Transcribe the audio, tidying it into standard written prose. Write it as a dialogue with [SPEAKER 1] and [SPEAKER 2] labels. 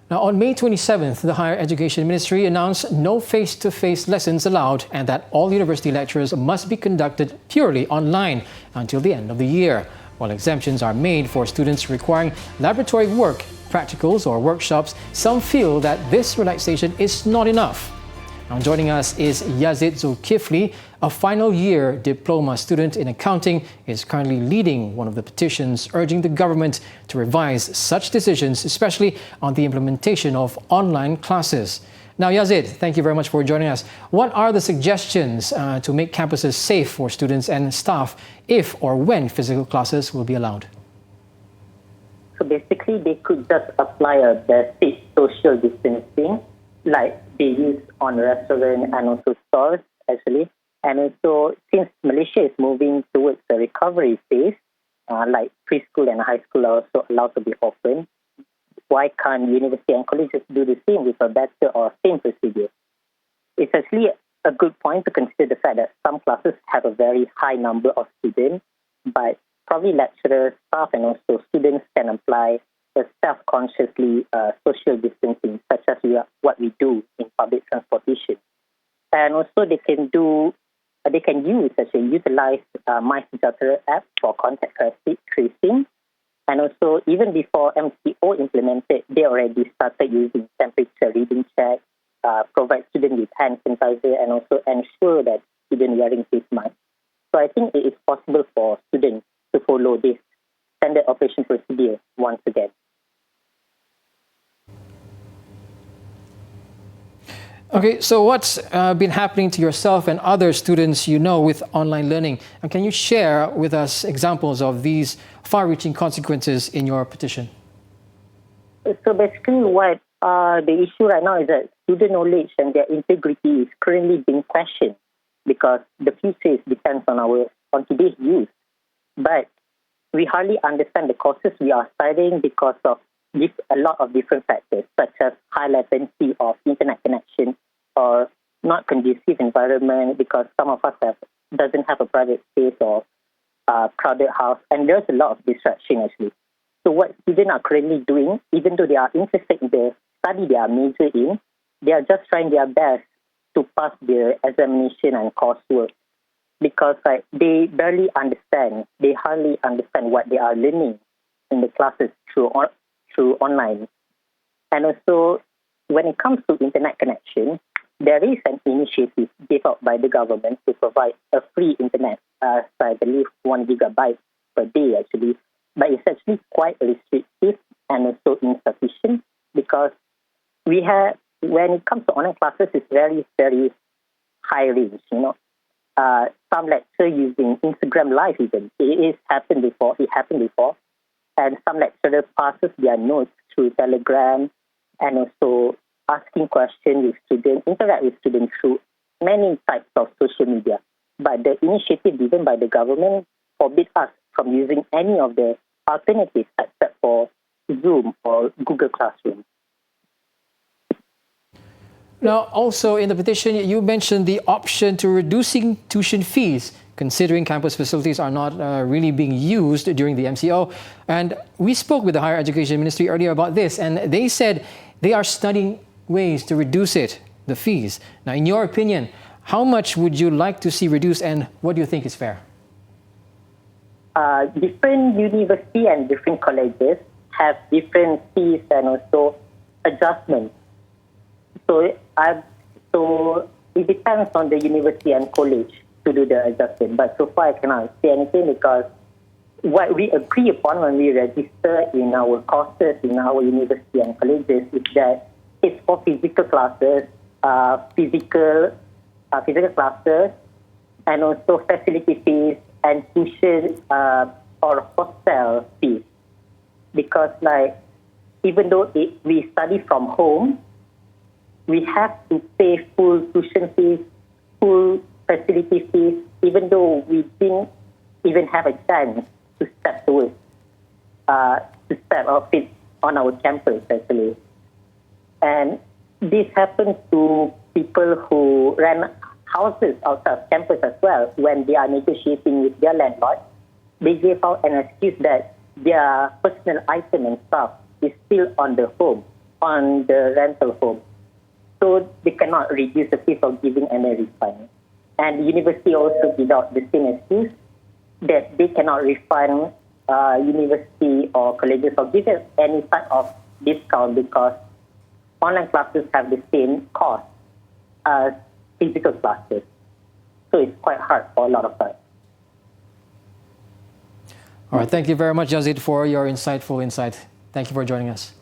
[SPEAKER 1] Now, on May 27th, the Higher Education Ministry announced no face-to-face lessons allowed and that all university lectures must be conducted purely online until the end of the year, while exemptions are made for students requiring laboratory work, practicals or workshops. Some feel that this relaxation is not enough. Now, joining us is Yazid Zulkifli, a final year diploma student in accounting, is currently leading one of the petitions urging the government to revise such decisions, especially on the implementation of online classes. Now, Yazid, thank you very much for joining us. What are the suggestions to make campuses safe for students and staff if or when physical classes will be allowed?
[SPEAKER 2] So basically, they could just apply a basic social distancing like they use on restaurants and also stores, actually. And also, since Malaysia is moving towards the recovery phase, like preschool and high school are also allowed to be open, why can't university and colleges do the same with a better or same procedure? It's actually a good point to consider the fact that some classes have a very high number of students, but probably lecturers, staff, and also students can apply a self-consciously social distancing, such as what we do in public transportation. And also they can utilize My Sejahtera app for contact tracing. And also, even before MCO implemented, they already started using temperature reading check, provide students with hand sanitizer, and also ensure that students wearing face masks. So I think it is possible for students to follow this standard operation procedure once again.
[SPEAKER 1] Okay, so what's been happening to yourself and other students you know with online learning? And can you share with us examples of these far-reaching consequences in your petition?
[SPEAKER 2] So basically what the issue right now is that student knowledge and their integrity is currently being questioned because the future depends on today's youth. But we hardly understand the causes we are studying because of a lot of different factors, such as high latency of internet connection or not conducive environment because some of us doesn't have a private space or crowded house, and there's a lot of distraction actually. So what students are currently doing, even though they are interested in the study they are majoring in, they are just trying their best to pass their examination and coursework because they barely understand, they hardly understand what they are learning in the classes through online. And also, when it comes to internet connection, there is an initiative given out by the government to provide a free internet, I believe 1 gigabyte per day actually, but it's actually quite restrictive and also insufficient because when it comes to online classes, it's very, very high range, some lecture using Instagram Live even. It happened before, and some lecturer passes their notes through Telegram and also asking questions with students, interact with students through many types of social media. But the initiative given by the government forbid us from using any of the alternatives except for Zoom or Google Classroom.
[SPEAKER 1] Now, also in the petition, you mentioned the option to reducing tuition fees, considering campus facilities are not really being used during the MCO. And we spoke with the Higher Education Ministry earlier about this, and they said they are studying ways to reduce the fees. Now, in your opinion, how much would you like to see reduced, and what do you think is fair?
[SPEAKER 2] Different universities and different colleges have different fees and also adjustments. So it depends on the university and college to do the adjustment. But so far I cannot say anything because what we agree upon when we register in our courses in our university and colleges is that it's for physical classes, physical classes, and also facility fees and tuition or hostel fees. Because even though we study from home, we have to pay full tuition fees, full facility fees, even though we didn't even have a chance to step off it on our campus actually. And this happens to people who rent houses outside of campus as well. When they are negotiating with their landlord, they give out an excuse that their personal item and stuff is still on the home. on the rental home. So they cannot reduce the fee for giving any refund. And university also give out the same excuse that they cannot refund university or colleges or give any type of discount because online classes have the same cost as physical classes. So it's quite hard for a lot of us.
[SPEAKER 1] All right, thank you very much, Yazid, for your insightful insight. Thank you for joining us.